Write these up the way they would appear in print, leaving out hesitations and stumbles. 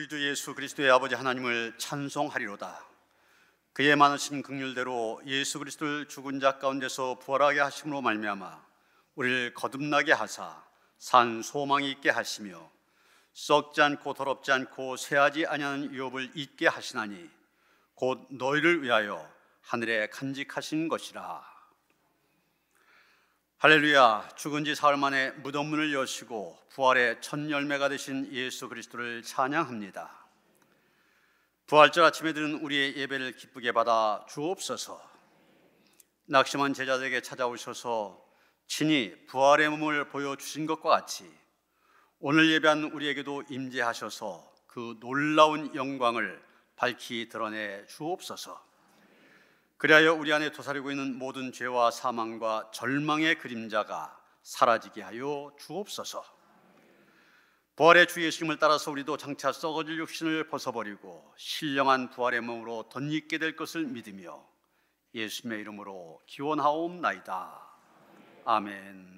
우리 주 예수 그리스도의 아버지 하나님을 찬송하리로다. 그의 많으신 긍휼대로 예수 그리스도를 죽은 자 가운데서 부활하게 하심으로 말미암아 우리를 거듭나게 하사 산 소망이 있게 하시며 썩지 않고 더럽지 않고 쇠하지 아니하는 유업을 잊게 하시나니 곧 너희를 위하여 하늘에 간직하신 것이라. 할렐루야. 죽은 지 사흘 만에 무덤 문을 여시고 부활의 첫 열매가 되신 예수 그리스도를 찬양합니다. 부활절 아침에 드는 우리의 예배를 기쁘게 받아 주옵소서. 낙심한 제자들에게 찾아오셔서 친히 부활의 몸을 보여주신 것과 같이 오늘 예배한 우리에게도 임재하셔서 그 놀라운 영광을 밝히 드러내 주옵소서. 그리하여 우리 안에 도사리고 있는 모든 죄와 사망과 절망의 그림자가 사라지게 하여 주옵소서. 부활의 주 예수님을 따라서 우리도 장차 썩어질 육신을 벗어버리고 신령한 부활의 몸으로 덧입게 될 것을 믿으며 예수님의 이름으로 기원하옵나이다. 아멘.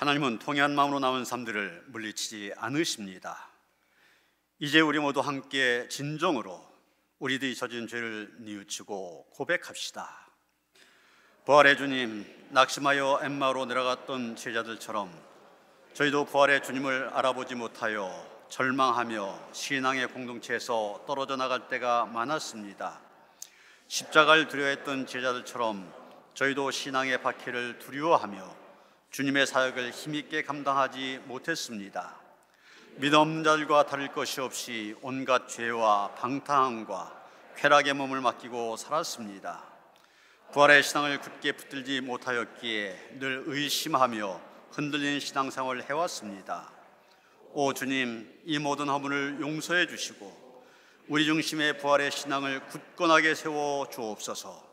하나님은 통회한 마음으로 나온 삶들을 물리치지 않으십니다. 이제 우리 모두 함께 진정으로 우리들이 저진 죄를 뉘우치고 고백합시다. 부활의 주님, 낙심하여 엠마오로 내려갔던 제자들처럼 저희도 부활의 주님을 알아보지 못하여 절망하며 신앙의 공동체에서 떨어져 나갈 때가 많았습니다. 십자가를 두려워했던 제자들처럼 저희도 신앙의 박해를 두려워하며 주님의 사역을 힘있게 감당하지 못했습니다. 믿음 없는 자들과 다를 것이 없이 온갖 죄와 방탕함과 쾌락의 몸을 맡기고 살았습니다. 부활의 신앙을 굳게 붙들지 못하였기에 늘 의심하며 흔들리는 신앙생활을 해왔습니다. 오 주님, 이 모든 허물을 용서해 주시고 우리 중심의 부활의 신앙을 굳건하게 세워 주옵소서.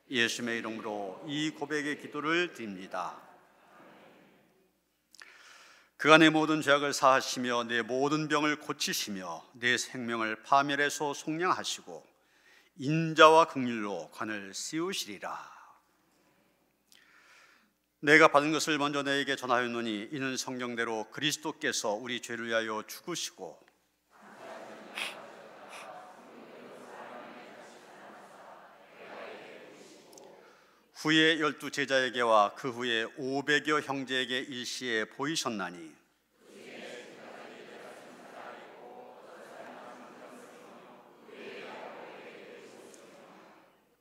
예수님의 이름으로 이 고백의 기도를 드립니다. 그가 내 모든 죄악을 사하시며 내 모든 병을 고치시며 내 생명을 파멸에서 속량하시고 인자와 긍휼로 관을 씌우시리라. 내가 받은 것을 먼저 너에게 전하였노니 이는 성경대로 그리스도께서 우리 죄를 위하여 죽으시고 후에 12 제자에게와 그 후에 500여 형제에게 일시에 보이셨나니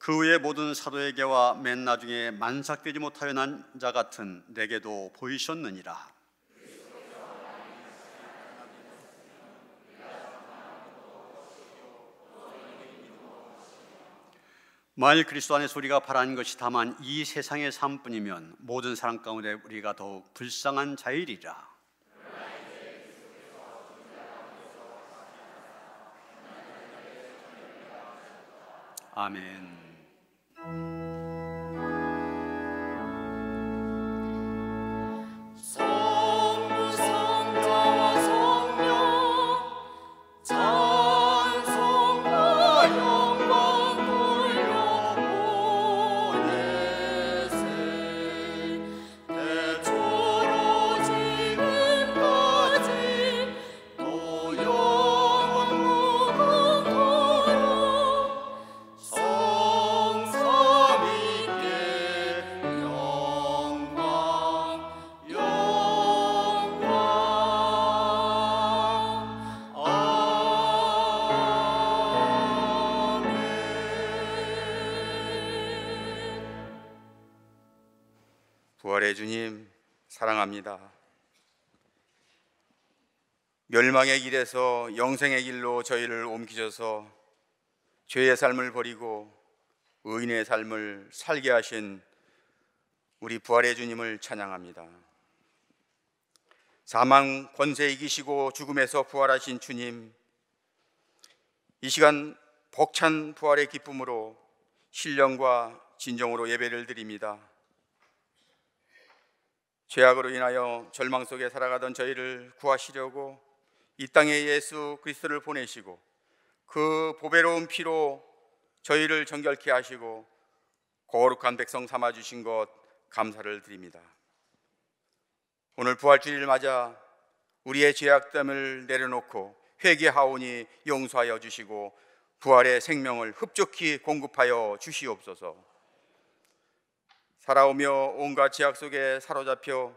그 후에 모든 사도에게와 맨 나중에 만삭되지 못하여 난 자 같은 내게도 보이셨느니라. 만일 그리스도 안에서 우리가 바라는 것이 다만 이 세상의 삶뿐이면 모든 사람 가운데 우리가 더욱 불쌍한 자이리라. 아멘. 부활의 주님 사랑합니다. 멸망의 길에서 영생의 길로 저희를 옮기셔서 죄의 삶을 버리고 의인의 삶을 살게 하신 우리 부활의 주님을 찬양합니다. 사망 권세 이기시고 죽음에서 부활하신 주님, 이 시간 벅찬 부활의 기쁨으로 신령과 진정으로 예배를 드립니다. 죄악으로 인하여 절망 속에 살아가던 저희를 구하시려고 이 땅에 예수 그리스도를 보내시고 그 보배로운 피로 저희를 정결케 하시고 거룩한 백성 삼아주신 것 감사를 드립니다. 오늘 부활주일을 맞아 우리의 죄악됨을 내려놓고 회개하오니 용서하여 주시고 부활의 생명을 흡족히 공급하여 주시옵소서. 살아오며 온갖 죄악 속에 사로잡혀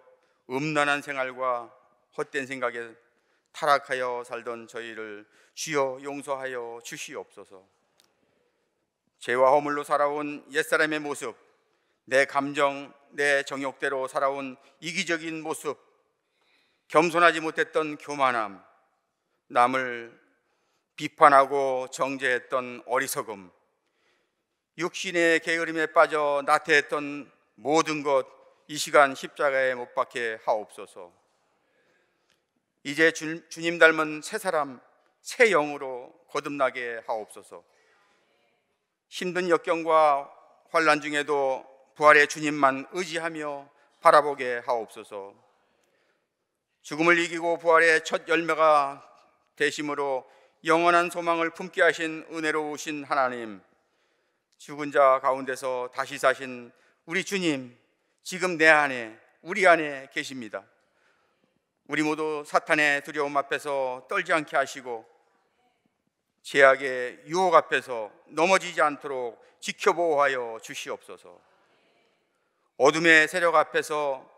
음란한 생활과 헛된 생각에 타락하여 살던 저희를 주여 용서하여 주시옵소서. 죄와 허물로 살아온 옛사람의 모습, 내 감정, 내 정욕대로 살아온 이기적인 모습, 겸손하지 못했던 교만함, 남을 비판하고 정죄했던 어리석음, 육신의 게으름에 빠져 나태했던 모든 것 이 시간 십자가에 못 박게 하옵소서. 이제 주님 닮은 새 사람, 새 영으로 거듭나게 하옵소서. 힘든 역경과 환난 중에도 부활의 주님만 의지하며 바라보게 하옵소서. 죽음을 이기고 부활의 첫 열매가 되심으로 영원한 소망을 품게 하신 은혜로우신 하나님, 죽은 자 가운데서 다시 사신 우리 주님, 지금 내 안에, 우리 안에 계십니다. 우리 모두 사탄의 두려움 앞에서 떨지 않게 하시고 죄악의 유혹 앞에서 넘어지지 않도록 지켜보호하여 주시옵소서. 어둠의 세력 앞에서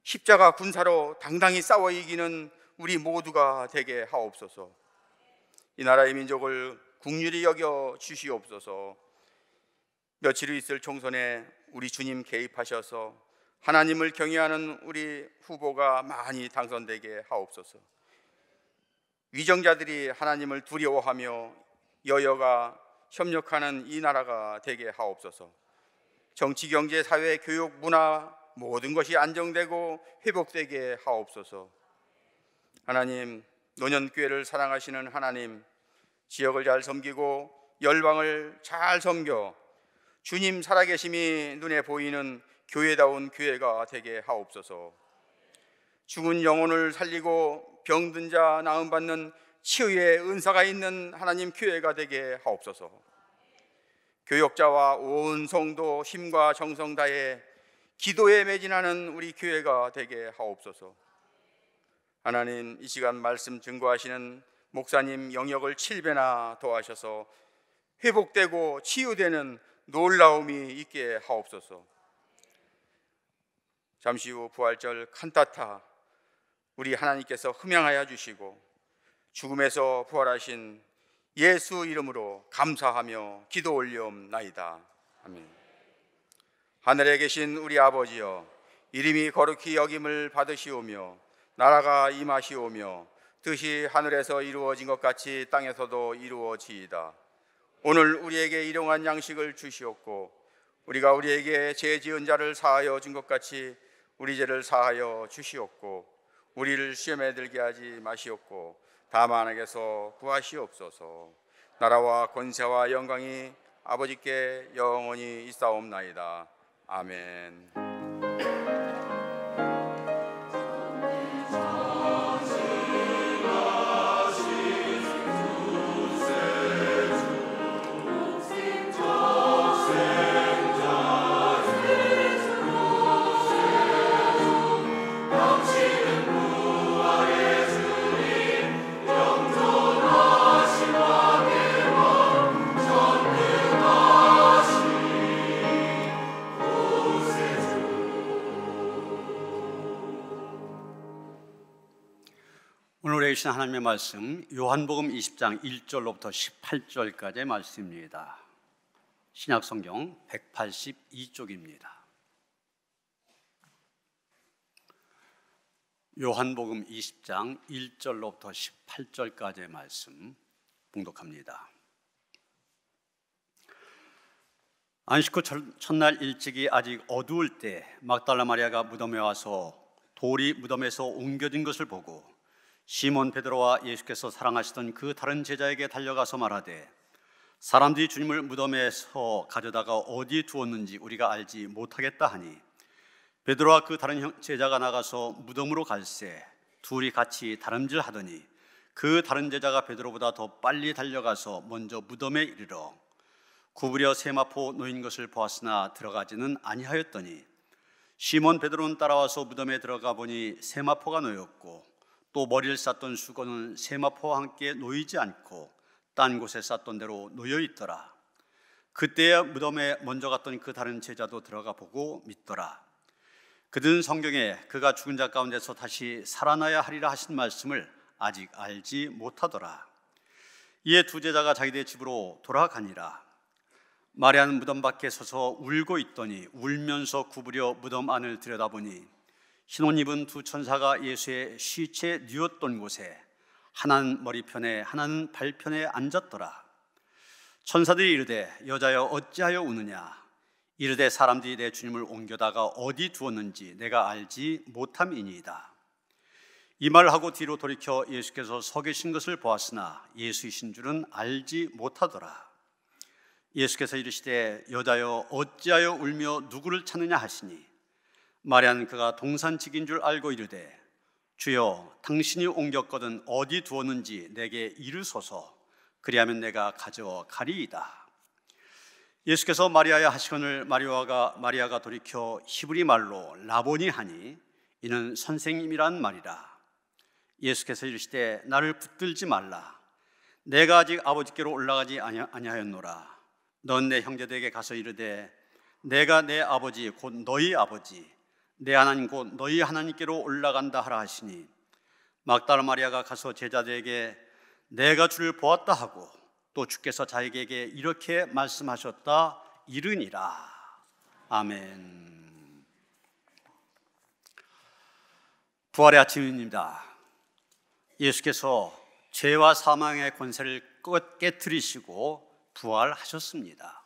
십자가 군사로 당당히 싸워 이기는 우리 모두가 되게 하옵소서. 이 나라의 민족을 긍휼히 여겨 주시옵소서. 며칠 후 있을 총선에 우리 주님 개입하셔서 하나님을 경외하는 우리 후보가 많이 당선되게 하옵소서. 위정자들이 하나님을 두려워하며 여여가 협력하는 이 나라가 되게 하옵소서. 정치, 경제, 사회, 교육, 문화 모든 것이 안정되고 회복되게 하옵소서. 하나님, 노년교회를 사랑하시는 하나님, 지역을 잘 섬기고 열방을 잘 섬겨 주님 살아계심이 눈에 보이는 교회다운 교회가 되게 하옵소서. 죽은 영혼을 살리고 병든 자 나음받는 치유의 은사가 있는 하나님 교회가 되게 하옵소서. 교역자와 온 성도 힘과 정성 다해 기도에 매진하는 우리 교회가 되게 하옵소서. 하나님, 이 시간 말씀 증거하시는 목사님 영역을 7배나 더하셔서 회복되고 치유되는 놀라움이 있게 하옵소서. 잠시 후 부활절 칸타타 우리 하나님께서 흠양하여 주시고 죽음에서 부활하신 예수 이름으로 감사하며 기도 올리옵나이다. 아멘. 하늘에 계신 우리 아버지여, 이름이 거룩히 여김을 받으시오며 나라가 임하시오며 뜻이 하늘에서 이루어진 것 같이 땅에서도 이루어지이다. 오늘 우리에게 일용할 양식을 주시옵고 우리가 우리에게 죄 지은 자를 사하여 준 것 같이 우리 죄를 사하여 주시옵고 우리를 시험에 들게 하지 마시옵고 다만 악에서 구하시옵소서. 나라와 권세와 영광이 아버지께 영원히 있사옵나이다. 아멘. 오늘 읽으신 하나님의 말씀 요한복음 20장 1절로부터 18절까지의 말씀입니다. 신약성경 182쪽입니다. 요한복음 20장 1절로부터 18절까지의 말씀 봉독합니다. 안식 후 첫날 일찍이 아직 어두울 때 막달라 마리아가 무덤에 와서 돌이 무덤에서 옮겨진 것을 보고 시몬 베드로와 예수께서 사랑하시던 그 다른 제자에게 달려가서 말하되 사람들이 주님을 무덤에서 가져다가 어디에 두었는지 우리가 알지 못하겠다 하니 베드로와 그 다른 제자가 나가서 무덤으로 갈새 둘이 같이 다름질하더니 그 다른 제자가 베드로보다 더 빨리 달려가서 먼저 무덤에 이르러 구부려 세마포 놓인 것을 보았으나 들어가지는 아니하였더니 시몬 베드로는 따라와서 무덤에 들어가 보니 세마포가 놓였고 또 머리를 쌌던 수건은 세마포와 함께 놓이지 않고 딴 곳에 쌌던 대로 놓여 있더라. 그때야 무덤에 먼저 갔던 그 다른 제자도 들어가 보고 믿더라. 그들은 성경에 그가 죽은 자 가운데서 다시 살아나야 하리라 하신 말씀을 아직 알지 못하더라. 이에 두 제자가 자기들 집으로 돌아가니라. 마리아는 무덤 밖에 서서 울고 있더니 울면서 구부려 무덤 안을 들여다보니 흰 옷 입은 두 천사가 예수의 시체 뉘었던 곳에 하나는 머리편에 하나는 발편에 앉았더라. 천사들이 이르되 여자여 어찌하여 우느냐. 이르되 사람들이 내 주님을 옮겨다가 어디 두었는지 내가 알지 못함이니이다. 이 말을 하고 뒤로 돌이켜 예수께서 서 계신 것을 보았으나 예수이신 줄은 알지 못하더라. 예수께서 이르시되 여자여 어찌하여 울며 누구를 찾느냐 하시니 마리아는 그가 동산직인 줄 알고 이르되 주여 당신이 옮겼거든 어디 두었는지 내게 이르소서. 그리하면 내가 가져가리이다. 예수께서 마리아야 하시거늘 마리아가 돌이켜 히브리 말로 라보니 하니 이는 선생님이란 말이라. 예수께서 이르시되 나를 붙들지 말라. 내가 아직 아버지께로 올라가지 아니하였노라. 넌 내 형제들에게 가서 이르되 내가 내 아버지 곧 너희 아버지 내 하나님 곧 너희 하나님께로 올라간다 하라 하시니 막달라 마리아가 가서 제자들에게 내가 주를 보았다 하고 또 주께서 자기에게 이렇게 말씀하셨다 이르니라. 아멘. 부활의 아침입니다. 예수께서 죄와 사망의 권세를 깨뜨리시고 부활하셨습니다.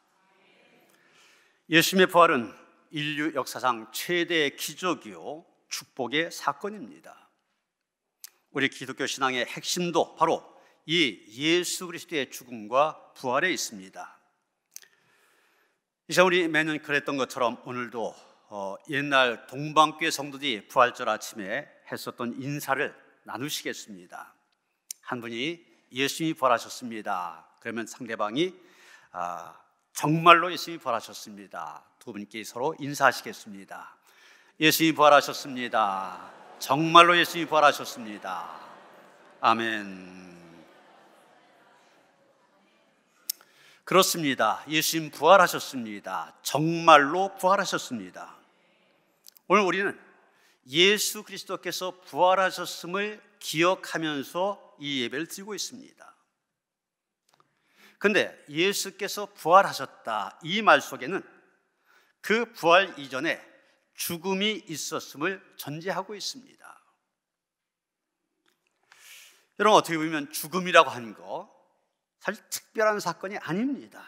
예수님의 부활은 인류 역사상 최대의 기적이요 축복의 사건입니다. 우리 기독교 신앙의 핵심도 바로 이 예수 그리스도의 죽음과 부활에 있습니다. 이제 우리 매년 그랬던 것처럼 오늘도 옛날 동방교회 성도들이 부활절 아침에 했었던 인사를 나누시겠습니다. 한 분이 예수님이 부활하셨습니다. 그러면 상대방이 정말로 예수님이 부활하셨습니다. 두 분께 서로 인사하시겠습니다. 예수님이 부활하셨습니다. 정말로 예수님이 부활하셨습니다. 아멘. 그렇습니다. 예수님 부활하셨습니다. 정말로 부활하셨습니다. 오늘 우리는 예수 그리스도께서 부활하셨음을 기억하면서 이 예배를 드리고 있습니다. 그런데 예수께서 부활하셨다 이 말 속에는 그 부활 이전에 죽음이 있었음을 전제하고 있습니다. 여러분, 어떻게 보면 죽음이라고 하는 거 사실 특별한 사건이 아닙니다.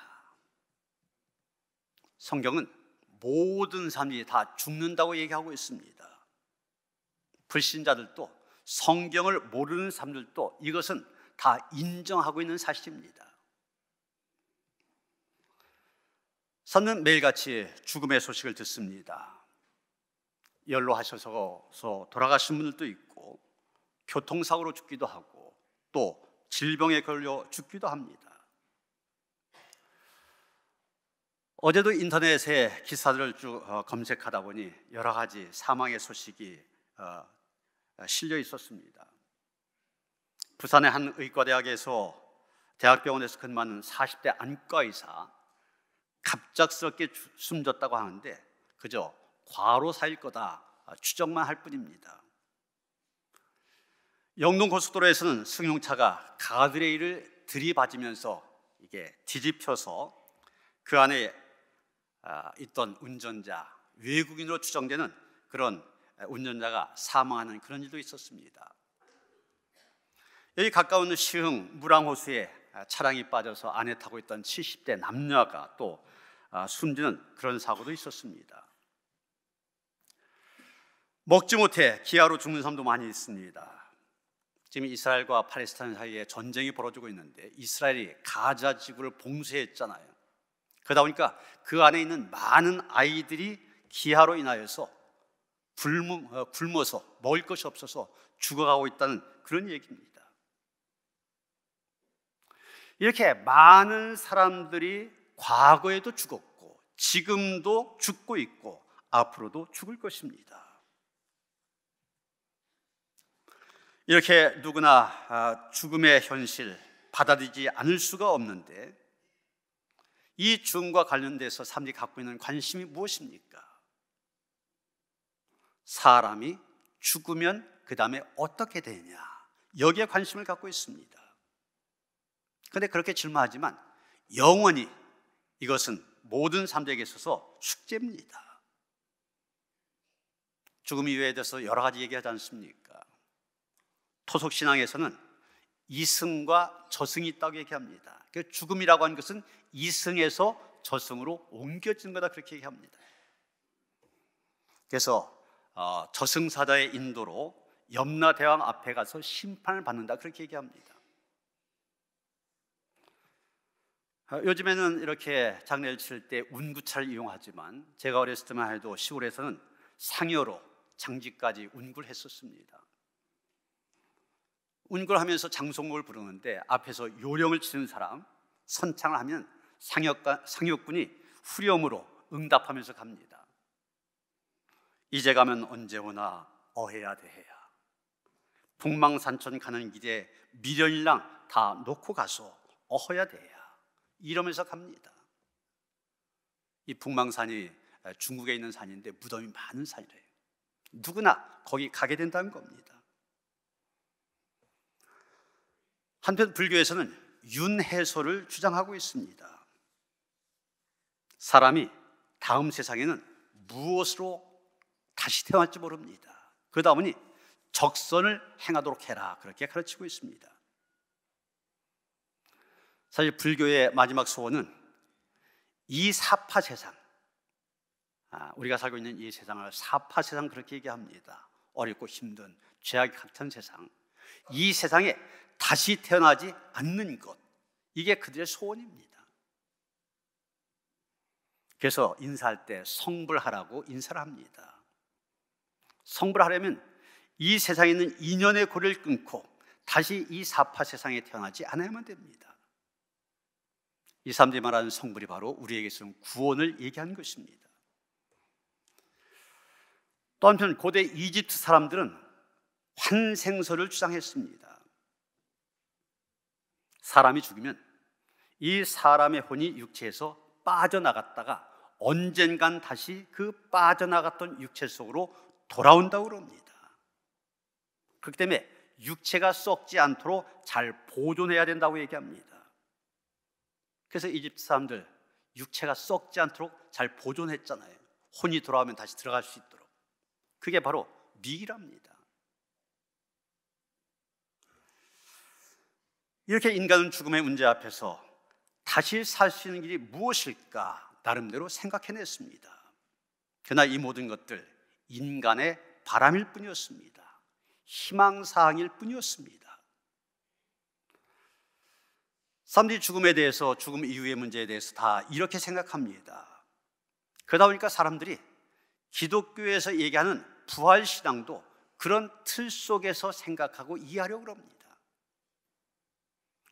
성경은 모든 사람들이 다 죽는다고 얘기하고 있습니다. 불신자들도 성경을 모르는 사람들도 이것은 다 인정하고 있는 사실입니다. 저는 매일같이 죽음의 소식을 듣습니다. 연로하셔서 돌아가신 분들도 있고 교통사고로 죽기도 하고 또 질병에 걸려 죽기도 합니다. 어제도 인터넷에 기사들을 쭉 검색하다 보니 여러 가지 사망의 소식이 실려 있었습니다. 부산의 한 의과대학에서 대학병원에서 근무하는 40대 안과의사, 갑작스럽게 숨졌다고 하는데 그저 과로사일 거다 추정만 할 뿐입니다. 영동고속도로에서는 승용차가 가드레일을 들이받으면서 이게 뒤집혀서 그 안에 있던 운전자, 외국인으로 추정되는 그런 운전자가 사망하는 그런 일도 있었습니다. 여기 가까운 시흥 무랑호수에 차량이 빠져서 안에 타고 있던 70대 남녀가 또 숨지는 그런 사고도 있었습니다. 먹지 못해 기아로 죽는 사람도 많이 있습니다. 지금 이스라엘과 팔레스타인 사이에 전쟁이 벌어지고 있는데 이스라엘이 가자 지구를 봉쇄했잖아요. 그러다 보니까 그 안에 있는 많은 아이들이 기아로 인하여서 굶어서 먹을 것이 없어서 죽어가고 있다는 그런 얘기입니다. 이렇게 많은 사람들이 과거에도 죽었고 지금도 죽고 있고 앞으로도 죽을 것입니다. 이렇게 누구나 죽음의 현실 받아들이지 않을 수가 없는데 이 죽음과 관련돼서 사람들이 갖고 있는 관심이 무엇입니까? 사람이 죽으면 그 다음에 어떻게 되냐, 여기에 관심을 갖고 있습니다. 그런데 그렇게 질문하지만 영원히 이것은 모든 사람들에게 있어서 숙제입니다. 죽음 이유에 대해서 여러 가지 얘기하지 않습니까? 토속신앙에서는 이승과 저승이 있다고 얘기합니다. 죽음이라고 하는 것은 이승에서 저승으로 옮겨지는 거다, 그렇게 얘기합니다. 그래서 저승사자의 인도로 염라대왕 앞에 가서 심판을 받는다, 그렇게 얘기합니다. 요즘에는 이렇게 장례를 치를 때 운구차를 이용하지만 제가 어렸을 때만 해도 시골에서는 상여로 장지까지 운구를 했었습니다. 운구를 하면서 장송곡을 부르는데 앞에서 요령을 치는 사람 선창을 하면 상역군이 후렴으로 응답하면서 갑니다. 이제 가면 언제 오나 어해야 대해야, 북망산천 가는 길에 미련이랑 다 놓고 가서 어허야 대해야, 이러면서 갑니다. 이 북망산이 중국에 있는 산인데 무덤이 많은 산이래요. 누구나 거기 가게 된다는 겁니다. 한편 불교에서는 윤회소를 주장하고 있습니다. 사람이 다음 세상에는 무엇으로 다시 태어날지 모릅니다. 그러다 보니 적선을 행하도록 해라, 그렇게 가르치고 있습니다. 사실 불교의 마지막 소원은 이 사파 세상, 우리가 살고 있는 이 세상을 사파 세상 그렇게 얘기합니다. 어렵고 힘든 죄악이 갇힌 세상, 이 세상에 다시 태어나지 않는 것, 이게 그들의 소원입니다. 그래서 인사할 때 성불하라고 인사를 합니다. 성불하려면 이 세상에 있는 인연의 고리를 끊고 다시 이 사파 세상에 태어나지 않아야만 됩니다. 이 사람들이 말하는 성불이 바로 우리에게서는 구원을 얘기하는 것입니다. 또 한편 고대 이집트 사람들은 환생설을 주장했습니다. 사람이 죽으면 이 사람의 혼이 육체에서 빠져나갔다가 언젠간 다시 그 빠져나갔던 육체 속으로 돌아온다고 그럽니다. 그렇기 때문에 육체가 썩지 않도록 잘 보존해야 된다고 얘기합니다. 그래서 이집트 사람들 육체가 썩지 않도록 잘 보존했잖아요. 혼이 돌아오면 다시 들어갈 수 있도록. 그게 바로 미이랍니다. 이렇게 인간은 죽음의 문제 앞에서 다시 살 수 있는 길이 무엇일까 나름대로 생각해냈습니다. 그러나 이 모든 것들 인간의 바람일 뿐이었습니다. 희망사항일 뿐이었습니다. 사람들이 죽음에 대해서, 죽음 이후의 문제에 대해서 다 이렇게 생각합니다. 그러다 보니까 사람들이 기독교에서 얘기하는 부활신앙도 그런 틀 속에서 생각하고 이해하려고 합니다.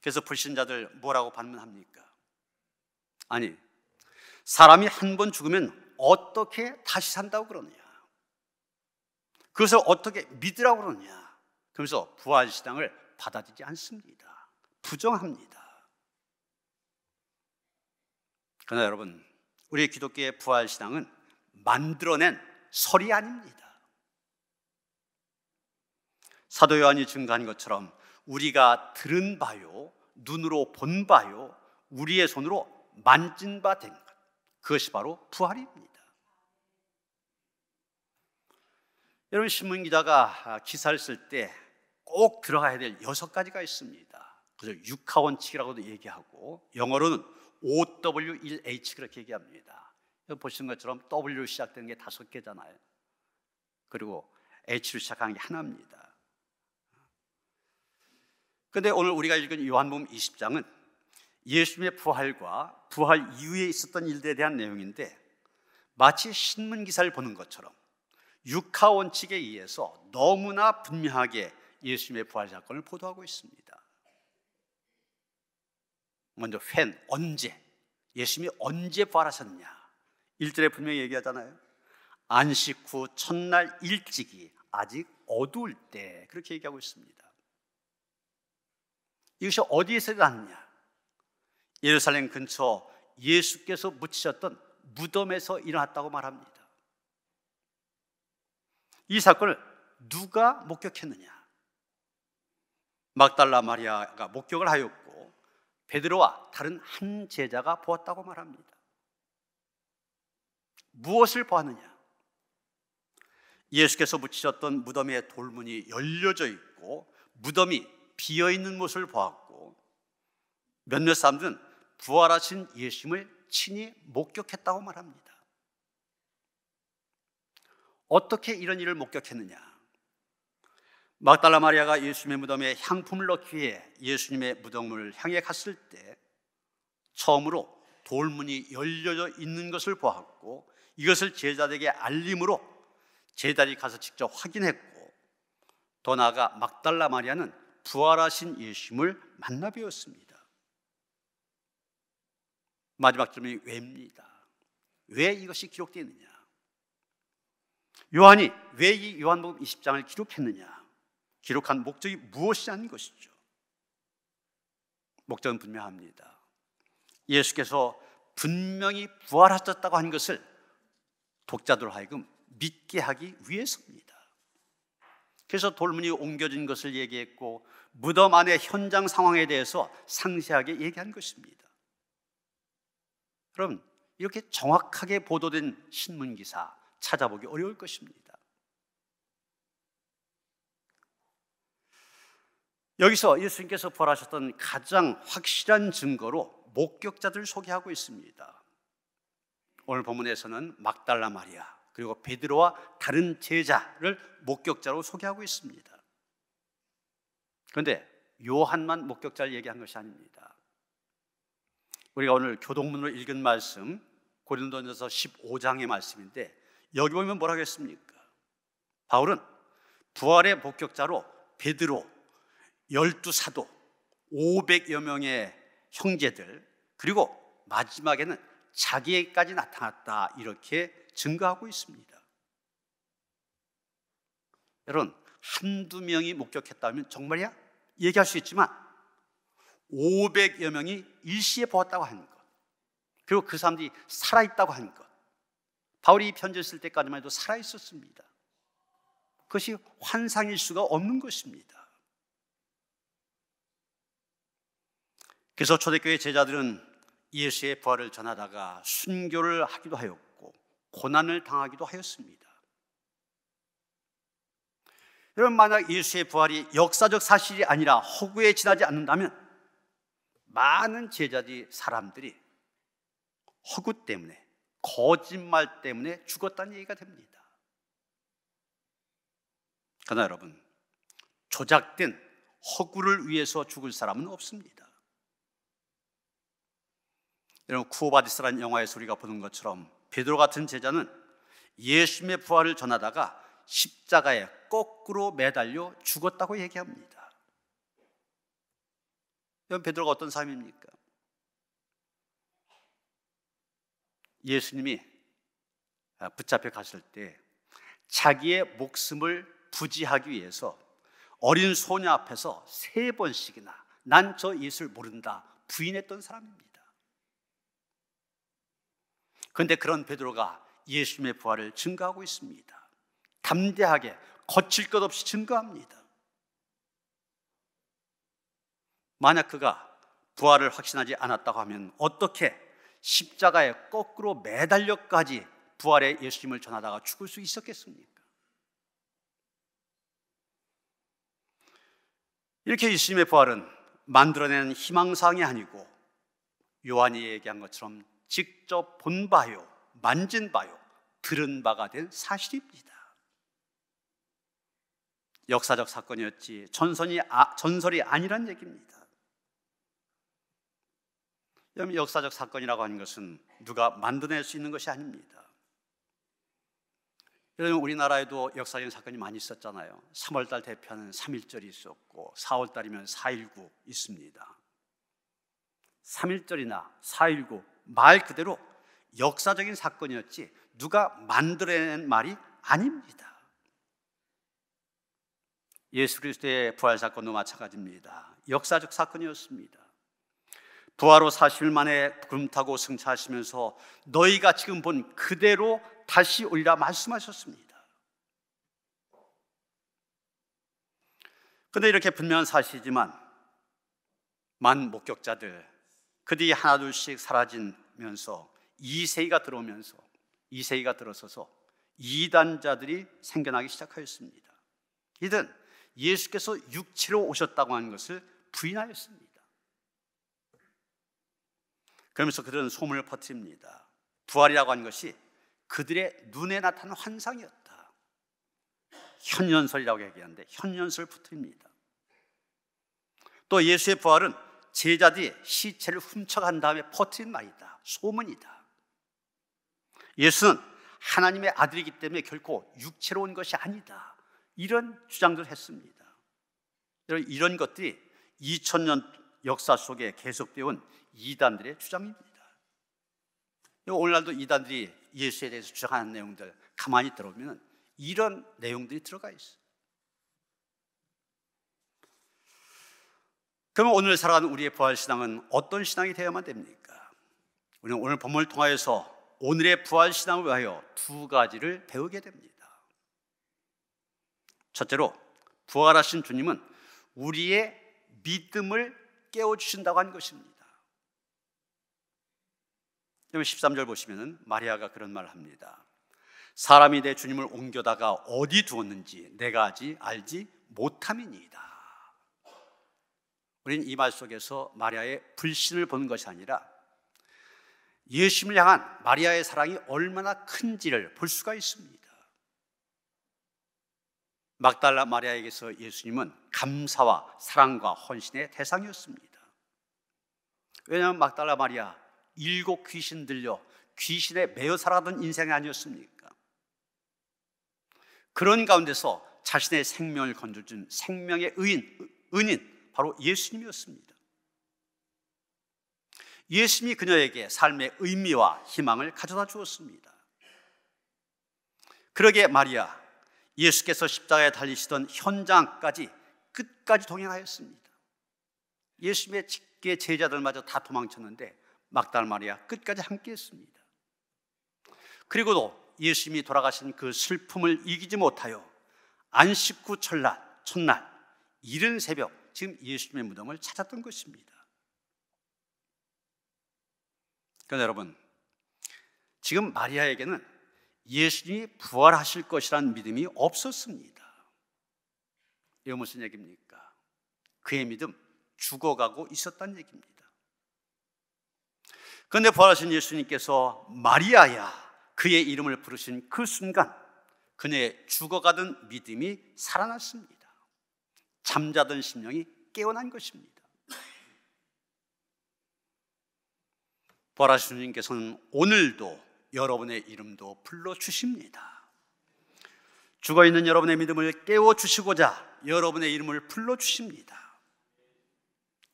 그래서 불신자들 뭐라고 반문합니까? 아니, 사람이 한 번 죽으면 어떻게 다시 산다고 그러느냐, 그것을 어떻게 믿으라고 그러느냐, 그러면서 부활신앙을 받아들이지 않습니다. 부정합니다. 그러나 여러분, 우리 기독교의 부활신앙은 만들어낸 설이 아닙니다. 사도 요한이 증거한 것처럼 우리가 들은 바요, 눈으로 본 바요, 우리의 손으로 만진 바 된 것, 그것이 바로 부활입니다. 여러분, 신문기자가 기사를 쓸 때 꼭 들어가야 될 6가지가 있습니다. 그래서 육하원칙이라고도 얘기하고 영어로는 OW1H 그렇게 얘기합니다. 보시는 것처럼 W로 시작되는 게 5개잖아요. 그리고 H로 시작하는 게 하나입니다. 그런데 오늘 우리가 읽은 요한복음 20장은 예수님의 부활과 부활 이후에 있었던 일들에 대한 내용인데, 마치 신문기사를 보는 것처럼 육하원칙에 의해서 너무나 분명하게 예수님의 부활 사건을 보도하고 있습니다. 먼저 when, 언제, 예수님이 언제 부활하셨냐, 1절에 분명히 얘기하잖아요. 안식 후 첫날 일찍이 아직 어두울 때, 그렇게 얘기하고 있습니다. 이것이 어디에서 일어났냐? 예루살렘 근처 예수께서 묻히셨던 무덤에서 일어났다고 말합니다. 이 사건을 누가 목격했느냐? 막달라 마리아가 목격을 하였고 베드로와 다른 한 제자가 보았다고 말합니다. 무엇을 보았느냐? 예수께서 묻히셨던 무덤의 돌문이 열려져 있고 무덤이 비어있는 모습을 보았고, 몇몇 사람들은 부활하신 예수님을 친히 목격했다고 말합니다. 어떻게 이런 일을 목격했느냐? 막달라 마리아가 예수님의 무덤에 향품을 넣기 위해 예수님의 무덤을 향해 갔을 때 처음으로 돌문이 열려져 있는 것을 보았고, 이것을 제자들에게 알림으로 제자들이 가서 직접 확인했고, 더 나아가 막달라 마리아는 부활하신 예수님을 만나 뵈었습니다. 마지막 질문이 왜입니다. 왜 이것이 기록되어 있느냐? 요한이 왜 이 요한복음 20장을 기록했느냐? 기록한 목적이 무엇이냐는 것이죠. 목적은 분명합니다. 예수께서 분명히 부활하셨다고 한 것을 독자들로 하여금 믿게 하기 위해서입니다. 그래서 돌문이 옮겨진 것을 얘기했고 무덤 안의 현장 상황에 대해서 상세하게 얘기한 것입니다. 여러분, 이렇게 정확하게 보도된 신문기사 찾아보기 어려울 것입니다. 여기서 예수님께서 부활하셨던 가장 확실한 증거로 목격자들을 소개하고 있습니다. 오늘 본문에서는 막달라 마리아 그리고 베드로와 다른 제자를 목격자로 소개하고 있습니다. 그런데 요한만 목격자를 얘기한 것이 아닙니다. 우리가 오늘 교동문으로 읽은 말씀 고린도전서 15장의 말씀인데 여기 보면 뭐라고 했습니까? 바울은 부활의 목격자로 베드로, 12사도, 500여 명의 형제들 그리고 마지막에는 자기에게까지 나타났다 이렇게 증거하고 있습니다. 여러분, 한두 명이 목격했다면 정말이야? 얘기할 수 있지만 500여 명이 일시에 보았다고 하는 것, 그리고 그 사람들이 살아있다고 하는 것, 바울이 이 편지를 쓸 때까지만 해도 살아있었습니다. 그것이 환상일 수가 없는 것입니다. 그래서 초대교회 제자들은 예수의 부활을 전하다가 순교를 하기도 하였고 고난을 당하기도 하였습니다. 여러분, 만약 예수의 부활이 역사적 사실이 아니라 허구에 지나지 않는다면 많은 제자들이 사람들이 허구 때문에, 거짓말 때문에 죽었다는 얘기가 됩니다. 그러나 여러분, 조작된 허구를 위해서 죽을 사람은 없습니다. 여러분, 쿠오바디스라는 영화에서 우리가 보는 것처럼 베드로 같은 제자는 예수님의 부활을 전하다가 십자가에 거꾸로 매달려 죽었다고 얘기합니다. 여러분, 베드로가 어떤 사람입니까? 예수님이 붙잡혀 갔을 때 자기의 목숨을 부지하기 위해서 어린 소녀 앞에서 3번씩이나 난 저 예수를 모른다 부인했던 사람입니다. 그런데 그런 베드로가 예수님의 부활을 증거하고 있습니다. 담대하게 거칠 것 없이 증거합니다. 만약 그가 부활을 확신하지 않았다고 하면 어떻게 십자가에 거꾸로 매달려까지 부활의 예수님을 전하다가 죽을 수 있었겠습니까? 이렇게 예수님의 부활은 만들어낸 희망사항이 아니고 요한이 얘기한 것처럼 직접 본 바요, 만진 바요, 들은 바가 된 사실입니다. 역사적 사건이었지 전설이 아니란 얘기입니다. 여러분, 역사적 사건이라고 하는 것은 누가 만들어낼 수 있는 것이 아닙니다. 여러분, 우리나라에도 역사적인 사건이 많이 있었잖아요. 3월달 대표하는 3.1절이 있었고 4월달이면 4.19 있습니다. 3.1절이나 4.19 말 그대로 역사적인 사건이었지 누가 만들어낸 말이 아닙니다. 예수 그리스도의 부활 사건도 마찬가지입니다. 역사적 사건이었습니다. 부활 후 40일 만에 구름 타고 승차하시면서 너희가 지금 본 그대로 다시 오리라 말씀하셨습니다. 그런데 이렇게 분명한 사실이지만 많은 목격자들, 그들이 하나둘씩 사라지면서 2세기가 들어서서 이단자들이 생겨나기 시작하였습니다. 이들은 예수께서 육체로 오셨다고 하는 것을 부인하였습니다. 그러면서 그들은 소문을 퍼뜨립니다. 부활이라고 하는 것이 그들의 눈에 나타난 환상이었다. 현연설이라고 얘기하는데 현연설을 퍼뜨립니다. 또 예수의 부활은 제자들이 시체를 훔쳐간 다음에 퍼뜨린 말이다, 소문이다. 예수는 하나님의 아들이기 때문에 결코 육체로 온 것이 아니다, 이런 주장들을 했습니다. 이런 것들이 2000년 역사 속에 계속되어 온 이단들의 주장입니다. 오늘날도 이단들이 예수에 대해서 주장하는 내용들 가만히 들어보면 이런 내용들이 들어가 있어요. 그러면 오늘 살아가는 우리의 부활신앙은 어떤 신앙이 되어야만 됩니까? 우리는 오늘 본문을 통하여서 오늘의 부활신앙을 위하여 2가지를 배우게 됩니다. 첫째로, 부활하신 주님은 우리의 믿음을 깨워주신다고 하는 것입니다. 13절 보시면 마리아가 그런 말을 합니다. 사람이 내 주님을 옮겨다가 어디 두었는지 내가 알지 못함이니이다. 우리는 이 말 속에서 마리아의 불신을 보는 것이 아니라 예수님을 향한 마리아의 사랑이 얼마나 큰지를 볼 수가 있습니다. 막달라 마리아에게서 예수님은 감사와 사랑과 헌신의 대상이었습니다. 왜냐하면 막달라 마리아 7 귀신 들려 귀신에 매여 살아던 인생이 아니었습니까? 그런 가운데서 자신의 생명을 건져준 생명의 은인 바로 예수님이었습니다. 예수님이 그녀에게 삶의 의미와 희망을 가져다 주었습니다. 그러기에 마리아, 예수께서 십자가에 달리시던 현장까지 끝까지 동행하였습니다. 예수님의 제자들마저 다 도망쳤는데 막달라 마리아 끝까지 함께했습니다. 그리고도 예수님이 돌아가신 그 슬픔을 이기지 못하여 안식 후 첫날 이른 새벽 지금 예수님의 무덤을 찾았던 것입니다. 그런데 여러분, 지금 마리아에게는 예수님이 부활하실 것이라는 믿음이 없었습니다. 이거 무슨 얘기입니까? 그의 믿음 죽어가고 있었다는 얘기입니다. 그런데 부활하신 예수님께서 마리아야 그의 이름을 부르신 그 순간 그녀의 죽어가던 믿음이 살아났습니다. 잠자던 심령이 깨어난 것입니다. 부활하신 주님께서는 오늘도 여러분의 이름도 불러주십니다. 죽어있는 여러분의 믿음을 깨워주시고자 여러분의 이름을 불러주십니다.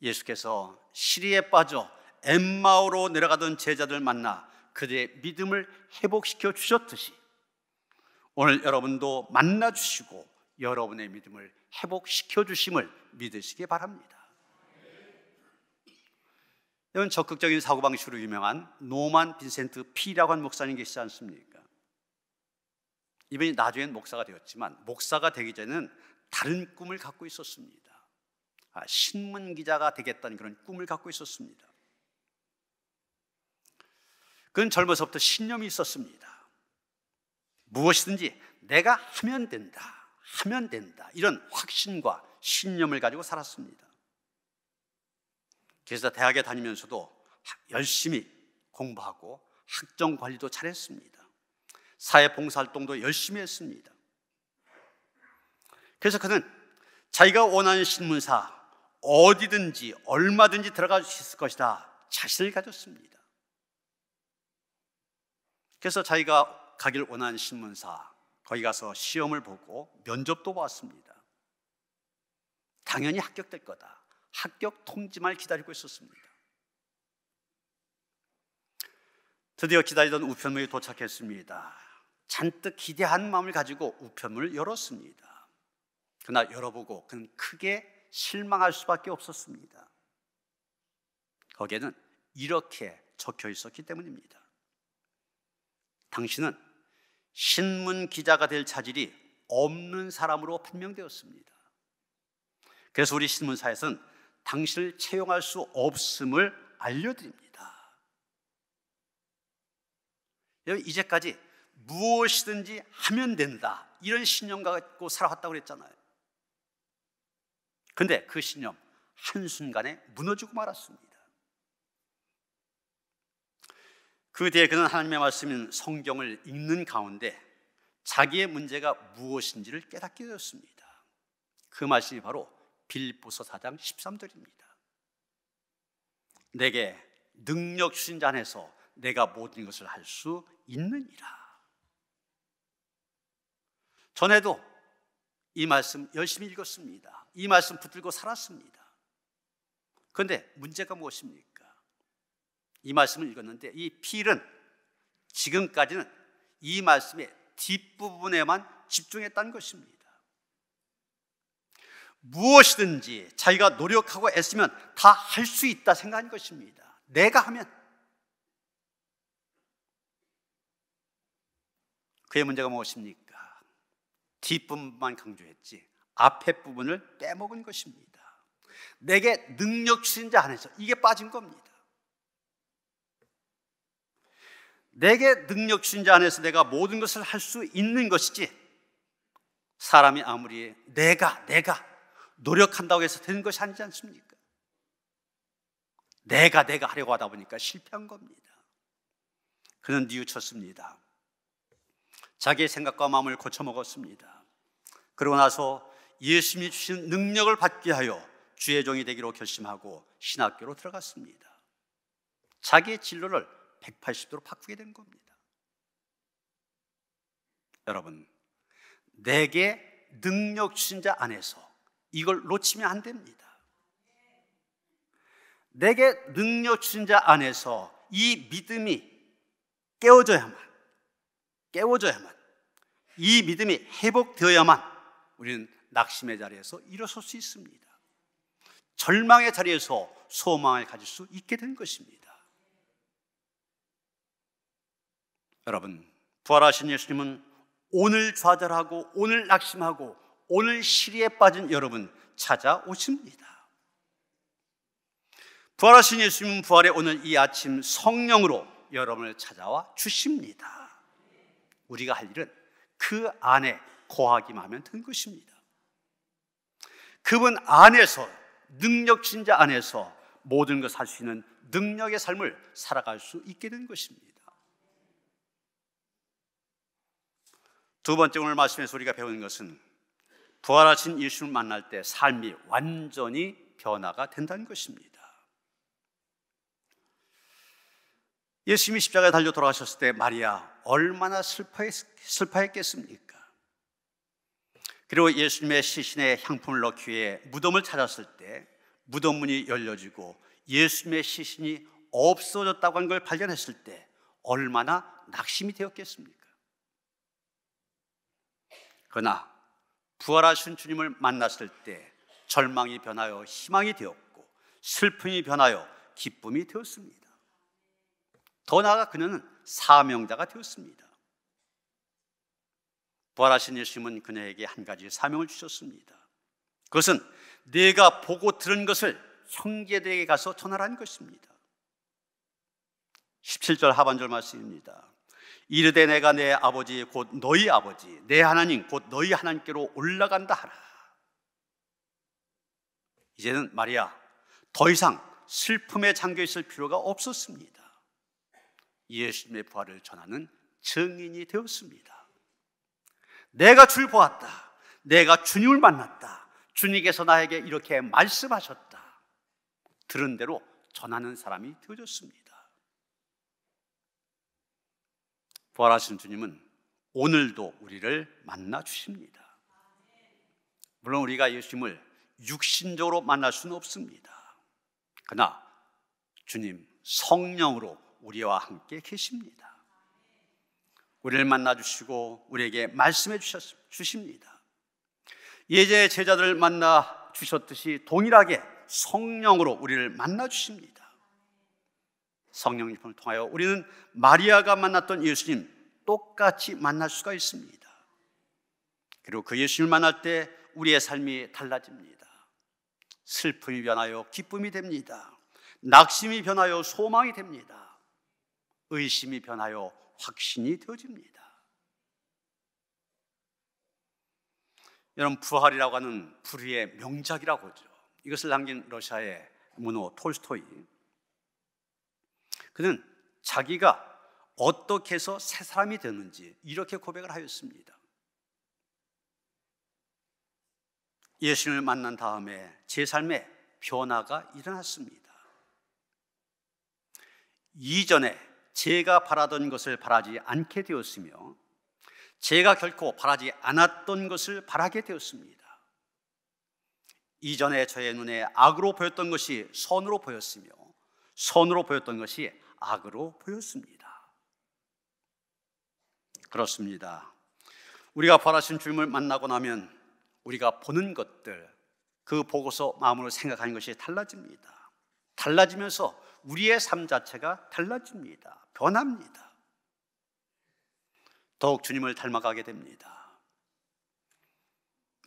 예수께서 시리에 빠져 엠마오로 내려가던 제자들 만나 그들의 믿음을 회복시켜 주셨듯이 오늘 여러분도 만나주시고 여러분의 믿음을 회복시켜 주심을 믿으시기 바랍니다. 이건 적극적인 사고방식으로 유명한 노만 빈센트 피라고 하는 목사님 계시지 않습니까? 이분이 나중엔 목사가 되었지만 목사가 되기 전에는 다른 꿈을 갖고 있었습니다. 신문기자가 되겠다는 그런 꿈을 갖고 있었습니다. 그는 젊어서부터 신념이 있었습니다. 무엇이든지 내가 하면 된다 이런 확신과 신념을 가지고 살았습니다. 그래서 대학에 다니면서도 열심히 공부하고 학점 관리도 잘했습니다. 사회봉사활동도 열심히 했습니다. 그래서 그는 자기가 원하는 신문사 어디든지 얼마든지 들어갈 수 있을 것이다 자신을 가졌습니다. 그래서 자기가 가길 원하는 신문사 거기 가서 시험을 보고 면접도 봤습니다. 당연히 합격될 거다. 합격 통지만 기다리고 있었습니다. 드디어 기다리던 우편물이 도착했습니다. 잔뜩 기대한 마음을 가지고 우편물을 열었습니다. 그러나 열어보고 그는 크게 실망할 수밖에 없었습니다. 거기에는 이렇게 적혀 있었기 때문입니다. 당신은 신문 기자가 될 차질이 없는 사람으로 판명되었습니다. 그래서 우리 신문사에서는 당신을 채용할 수 없음을 알려드립니다. 이제까지 무엇이든지 하면 된다 이런 신념 갖고 살아왔다고 그랬잖아요. 그런데 그 신념 한순간에 무너지고 말았습니다. 그 뒤에 그는 하나님의 말씀인 성경을 읽는 가운데 자기의 문제가 무엇인지를 깨닫게 되었습니다. 그 말씀이 바로 빌립보서 4장 13절입니다. 내게 능력 주신 자 안에서 내가 모든 것을 할 수 있느니라. 전에도 이 말씀 열심히 읽었습니다. 이 말씀 붙들고 살았습니다. 그런데 문제가 무엇입니까? 이 말씀을 읽었는데 이 필은 지금까지는 이 말씀의 뒷부분에만 집중했다는 것입니다. 무엇이든지 자기가 노력하고 애쓰면 다 할 수 있다 생각한 것입니다. 내가 하면. 그의 문제가 무엇입니까? 뒷부분만 강조했지 앞에 부분을 빼먹은 것입니다. 내게 능력 주신 자 안에서 이게 빠진 겁니다. 내게 능력 주신 자 안에서 내가 모든 것을 할 수 있는 것이지 사람이 아무리 내가 노력한다고 해서 되는 것이 아니지 않습니까? 내가 하려고 하다 보니까 실패한 겁니다. 그는 뉘우쳤습니다. 자기의 생각과 마음을 고쳐먹었습니다. 그러고 나서 예수님이 주신 능력을 받게 하여 주의 종이 되기로 결심하고 신학교로 들어갔습니다. 자기의 진로를 180도로 바꾸게 된 겁니다. 여러분, 내게 능력 주신 자 안에서 이걸 놓치면 안 됩니다. 내게 능력 주신 자 안에서 이 믿음이 깨워져야만, 이 믿음이 회복되어야만 우리는 낙심의 자리에서 일어설 수 있습니다. 절망의 자리에서 소망을 가질 수 있게 된 것입니다. 여러분, 부활하신 예수님은 오늘 좌절하고 오늘 낙심하고 오늘 시리에 빠진 여러분 찾아오십니다. 부활하신 예수님은 부활의 오늘 이 아침 성령으로 여러분을 찾아와 주십니다. 우리가 할 일은 그 안에 거하기만 하면 된 것입니다. 그분 안에서, 능력 주신 자 안에서 모든 것을 할 수 있는 능력의 삶을 살아갈 수 있게 된 것입니다. 두 번째, 오늘 말씀에서 우리가 배우는 것은 부활하신 예수를 만날 때 삶이 완전히 변화가 된다는 것입니다. 예수님이 십자가에 달려 돌아가셨을 때 마리아 얼마나 슬퍼했겠습니까? 그리고 예수님의 시신에 향품을 넣기 위해 무덤을 찾았을 때 무덤 문이 열려지고 예수님의 시신이 없어졌다고 하는 걸 발견했을 때 얼마나 낙심이 되었겠습니까? 그러나 부활하신 주님을 만났을 때 절망이 변하여 희망이 되었고 슬픔이 변하여 기쁨이 되었습니다. 더 나아가 그녀는 사명자가 되었습니다. 부활하신 예수님은 그녀에게 한 가지 사명을 주셨습니다. 그것은 내가 보고 들은 것을 형제들에게 가서 전하라는 것입니다. 17절 하반절 말씀입니다. 이르되 내가 내 아버지 곧 너희 아버지 내 하나님 곧 너희 하나님께로 올라간다 하라. 이제는 마리아 더 이상 슬픔에 잠겨 있을 필요가 없었습니다. 예수님의 부활을 전하는 증인이 되었습니다. 내가 주를 보았다. 내가 주님을 만났다. 주님께서 나에게 이렇게 말씀하셨다. 들은 대로 전하는 사람이 되어졌습니다. 부활하신 주님은 오늘도 우리를 만나 주십니다. 물론 우리가 예수님을 육신적으로 만날 수는 없습니다. 그러나 주님 성령으로 우리와 함께 계십니다. 우리를 만나 주시고 우리에게 말씀해 주십니다. 예전에 제자들을 만나 주셨듯이 동일하게 성령으로 우리를 만나 주십니다. 성령님을 통하여 우리는 마리아가 만났던 예수님 똑같이 만날 수가 있습니다. 그리고 그 예수님을 만날 때 우리의 삶이 달라집니다. 슬픔이 변하여 기쁨이 됩니다. 낙심이 변하여 소망이 됩니다. 의심이 변하여 확신이 되어집니다. 여러분, 부활이라고 하는 불후의 명작이라고 하죠. 이것을 남긴 러시아의 문호 톨스토이, 그는 자기가 어떻게 해서 새 사람이 되는지 이렇게 고백을 하였습니다. 예수님을 만난 다음에 제 삶에 변화가 일어났습니다. 이전에 제가 바라던 것을 바라지 않게 되었으며 제가 결코 바라지 않았던 것을 바라게 되었습니다. 이전에 저의 눈에 악으로 보였던 것이 선으로 보였으며 선으로 보였던 것이 악으로 보였습니다. 그렇습니다. 우리가 부활하신 주님을 만나고 나면 우리가 보는 것들, 그 보고서 마음으로 생각하는 것이 달라집니다. 달라지면서 우리의 삶 자체가 달라집니다. 변합니다. 더욱 주님을 닮아가게 됩니다.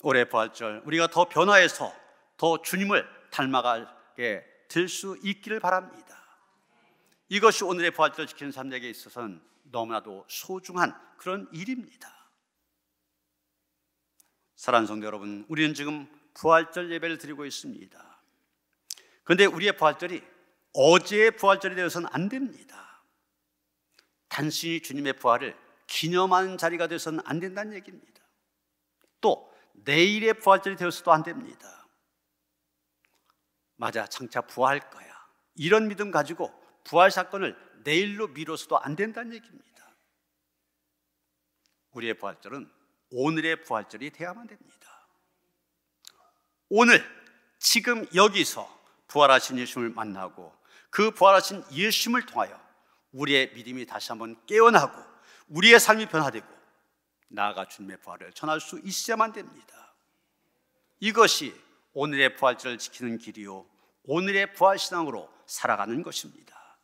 올해 부활절 우리가 더 변화해서 더 주님을 닮아가게 될 수 있기를 바랍니다. 이것이 오늘의 부활절 지키는 삶에게 있어서는 너무나도 소중한 그런 일입니다. 사랑하는 성도 여러분, 우리는 지금 부활절 예배를 드리고 있습니다. 그런데 우리의 부활절이 어제의 부활절이 되어서는 안 됩니다. 단순히 주님의 부활을 기념하는 자리가 되어서는 안 된다는 얘기입니다. 또 내일의 부활절이 되어서도 안 됩니다. 맞아, 장차 부활할 거야, 이런 믿음 가지고 부활 사건을 내일로 미뤄서도 안 된다는 얘기입니다. 우리의 부활절은 오늘의 부활절이 돼야만 됩니다. 오늘 지금 여기서 부활하신 예수님을 만나고 그 부활하신 예수님을 통하여 우리의 믿음이 다시 한번 깨어나고 우리의 삶이 변화되고 나아가 주님의 부활을 전할 수 있어야만 됩니다. 이것이 오늘의 부활절을 지키는 길이요, 오늘의 부활신앙으로 살아가는 것입니다.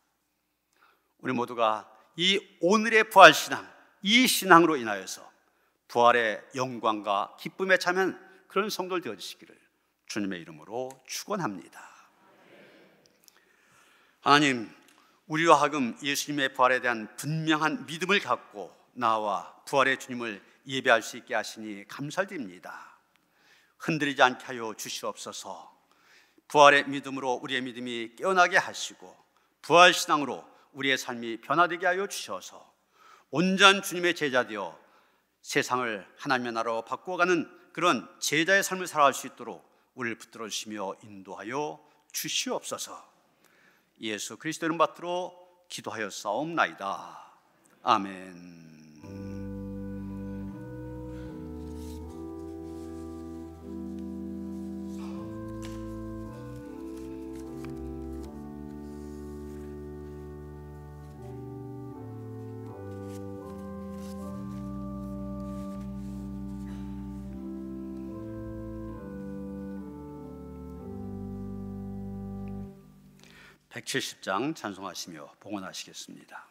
우리 모두가 이 오늘의 부활신앙, 이 신앙으로 인하여서 부활의 영광과 기쁨에 참여하는 그런 성도들 되어주시기를 주님의 이름으로 축원합니다. 하나님, 우리와 하여금 예수님의 부활에 대한 분명한 믿음을 갖고 나와 부활의 주님을 예배할 수 있게 하시니 감사드립니다. 흔들리지 않게 하여 주시옵소서. 부활의 믿음으로 우리의 믿음이 깨어나게 하시고 부활신앙으로 우리의 삶이 변화되게 하여 주셔서 온전 주님의 제자 되어 세상을 하나님의 나라로 바꾸어가는 그런 제자의 삶을 살아갈 수 있도록 우리를 붙들어 주시며 인도하여 주시옵소서. 예수 그리스도 이름 받들어 기도하여 싸움나이다. 아멘. 170장 찬송하시며 봉헌하시겠습니다.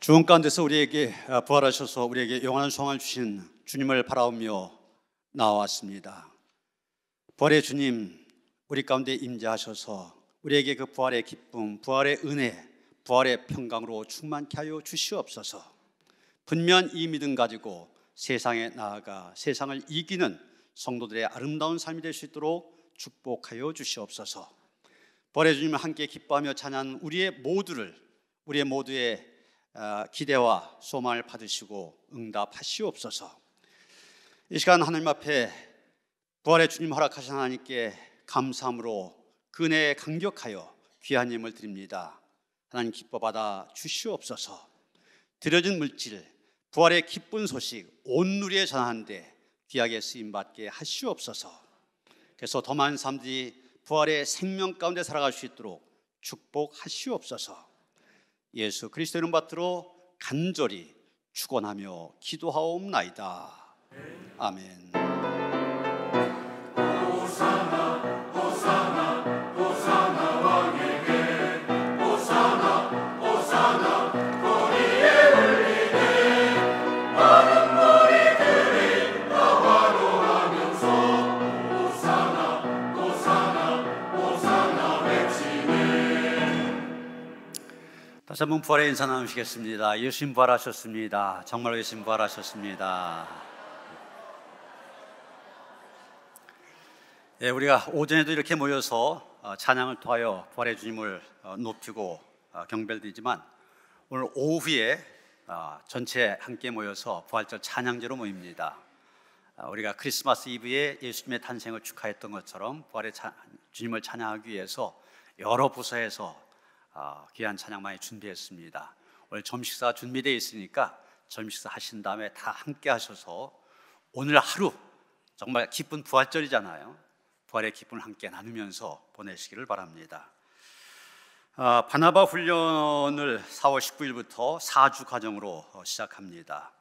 죽음 가운데서 우리에게 부활하셔서 우리에게 영원한 소망을 주신 주님을 바라보며 나왔습니다. 부활의 주님, 우리 가운데 임재하셔서 우리에게 그 부활의 기쁨, 부활의 은혜, 부활의 평강으로 충만케 하여 주시옵소서. 분명 이 믿음 가지고 세상에 나아가 세상을 이기는 성도들의 아름다운 삶이 될 수 있도록 축복하여 주시옵소서. 부활의 주님을 함께 기뻐하며 찬양하는 우리의 모두의 기대와 소망을 받으시고 응답하시옵소서. 이 시간 하나님 앞에 부활의 주님 허락하신 하나님께 감사함으로 그 은혜에 감격하여 귀한 예물을 드립니다. 하나님 기뻐 받아 주시옵소서. 드려진 물질 부활의 기쁜 소식 온 누리에 전하는데 귀하게 쓰임받게 하시옵소서. 그래서 더 많은 사람들이 부활의 생명 가운데 살아갈 수 있도록 축복하시옵소서. 예수 그리스도의 이름 받들어 간절히 축원하며 기도하옵나이다. 아멘. 다시 한번 부활의 인사 나누시겠습니다. 예수님 부활하셨습니다. 정말로 예수님 부활하셨습니다. 우리가 오전에도 이렇게 모여서 찬양을 통하여 부활의 주님을 높이고 경배를 드리지만 오늘 오후에 전체 함께 모여서 부활절 찬양제로 모입니다. 우리가 크리스마스 이브에 예수님의 탄생을 축하했던 것처럼 부활의 주님을 찬양하기 위해서 여러 부서에서 귀한 찬양 많이 준비했습니다. 오늘 점식사가 준비되어 있으니까 점식사 하신 다음에 다 함께 하셔서 오늘 하루 정말 기쁜 부활절이잖아요. 부활의 기쁨을 함께 나누면서 보내시기를 바랍니다. 바나바 훈련을 4월 19일부터 4주 과정으로 시작합니다.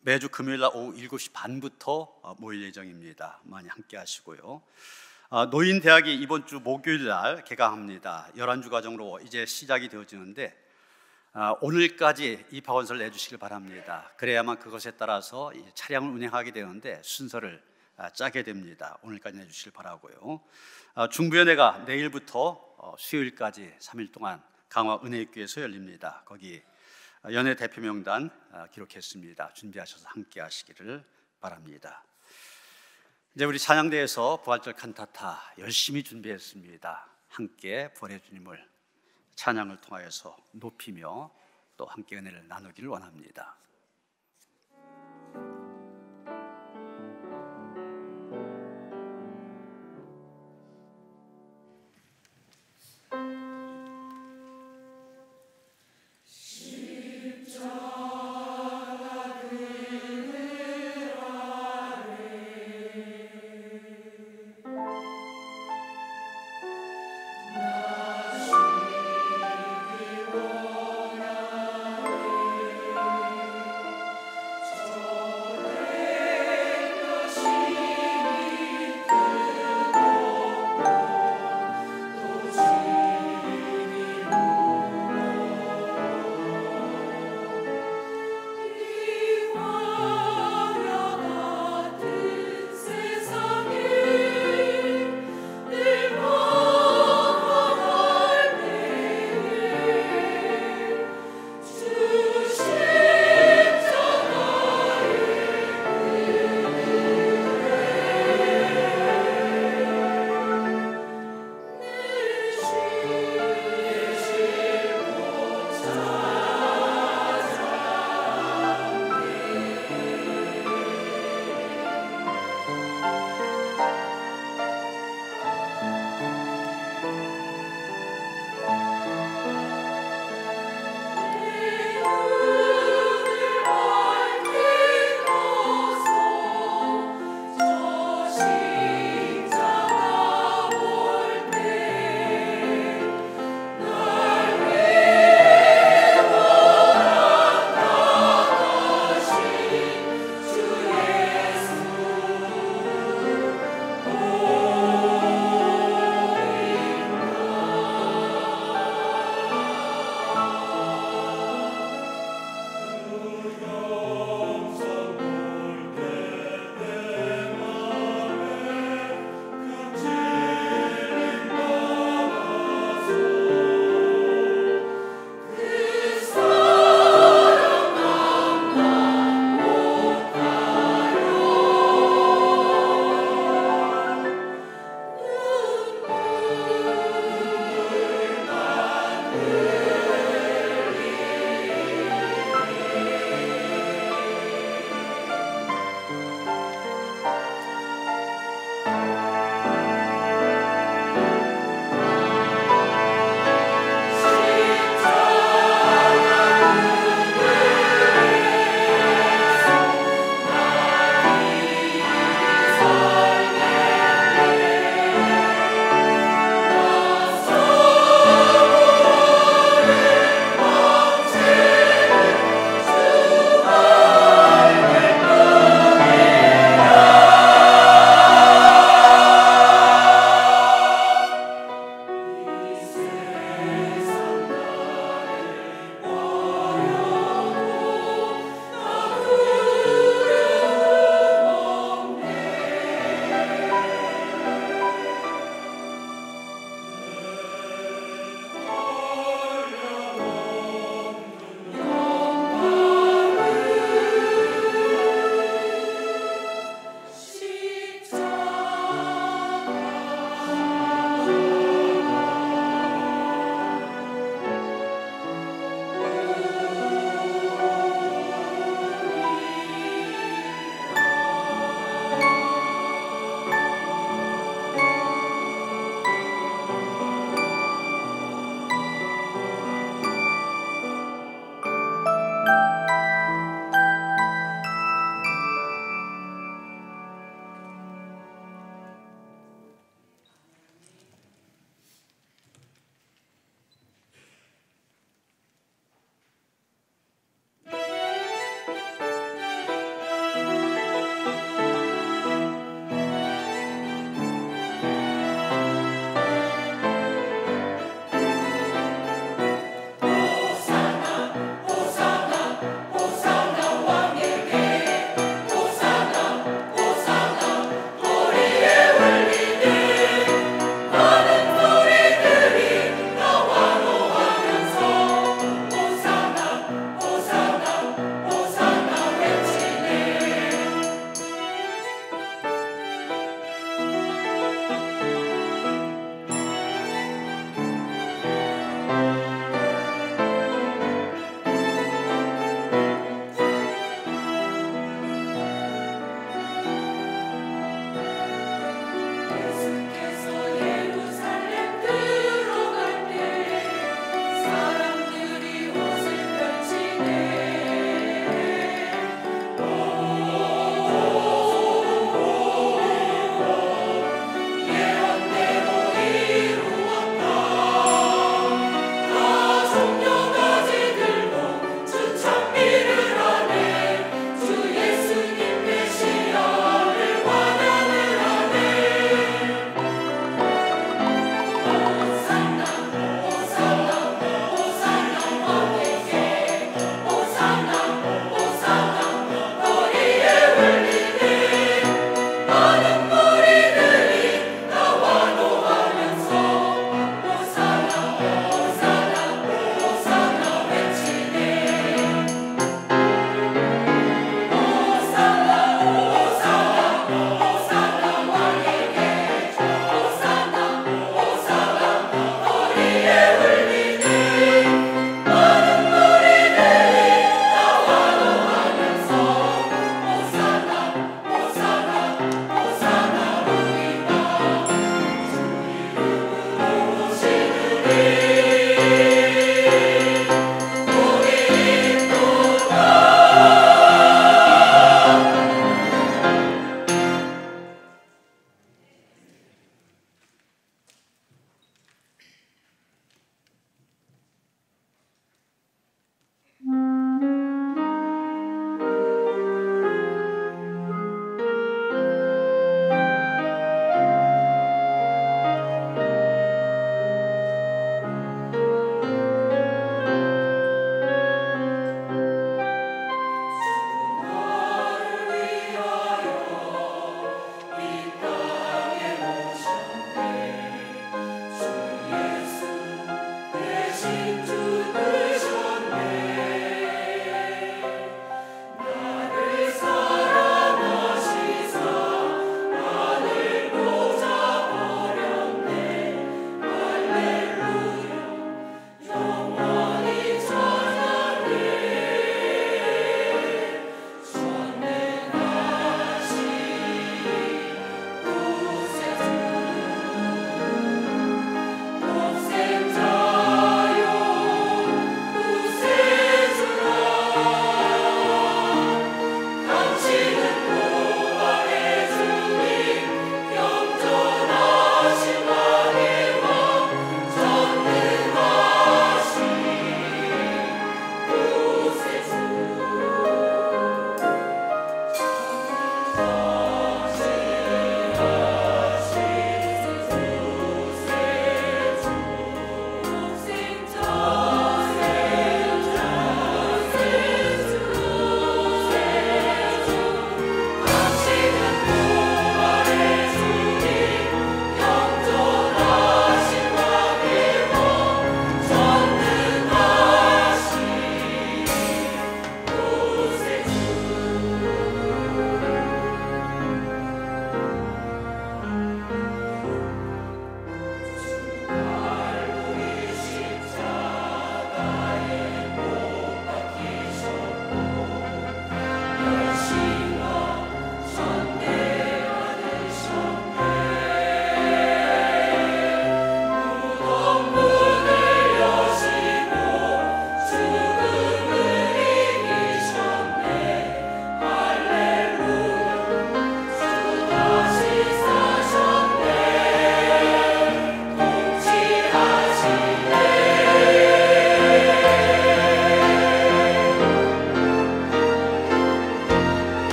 매주 금요일날 오후 7시 반부터 모일 예정입니다. 많이 함께 하시고요. 노인대학이 이번 주 목요일날 개강합니다. 11주 과정으로 이제 시작이 되어지는데 오늘까지 입학원서를 내주시길 바랍니다. 그래야만 그것에 따라서 차량을 운행하게 되는데 순서를 짜게 됩니다. 오늘까지 내주시길 바라고요. 중부연회가 내일부터 수요일까지 3일 동안 강화 은혜교회에서 열립니다. 거기 연회 대표 명단 기록했습니다. 준비하셔서 함께 하시기를 바랍니다. 이제 우리 찬양대에서 부활절 칸타타 열심히 준비했습니다. 함께 부활의 주님을 찬양을 통하여서 높이며 또 함께 은혜를 나누기를 원합니다.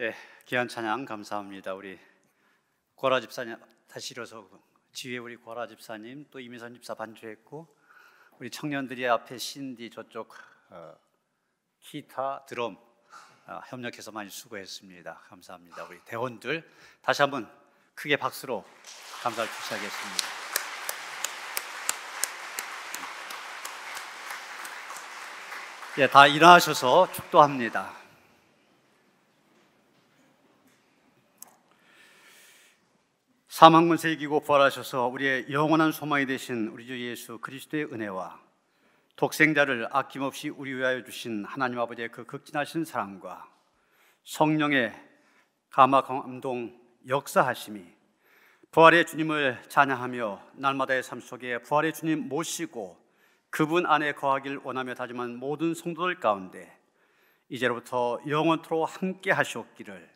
예, 귀한 찬양 감사합니다. 우리 고라 집사님 다시 일어서 지휘에 우리 고라 집사님 또 이민선 집사 반주했고 우리 청년들이 앞에 신디 저쪽 기타 드럼 협력해서 많이 수고했습니다. 감사합니다. 우리 대원들 다시 한번 크게 박수로 감사를 표시하겠습니다. 예, 다 일어나셔서 축도합니다. 사망 권세 이기고 부활하셔서 우리의 영원한 소망이 되신 우리 주 예수 그리스도의 은혜와 독생자를 아낌없이 우리 위하여 주신 하나님 아버지의 그 극진하신 사랑과 성령의 감화 감동 역사하심이 부활의 주님을 찬양하며 날마다의 삶 속에 부활의 주님 모시고 그분 안에 거하길 원하며 다짐한 모든 성도들 가운데 이제로부터 영원토록 함께 하시옵기를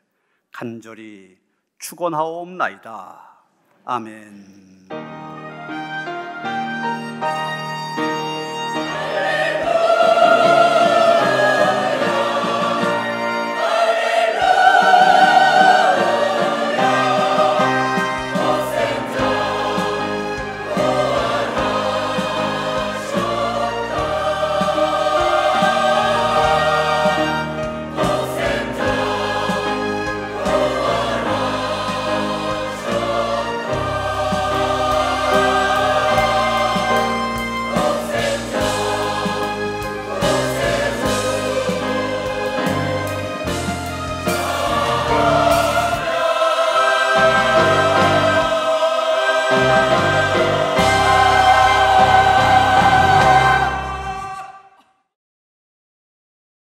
간절히 축원하옵나이다. 아멘.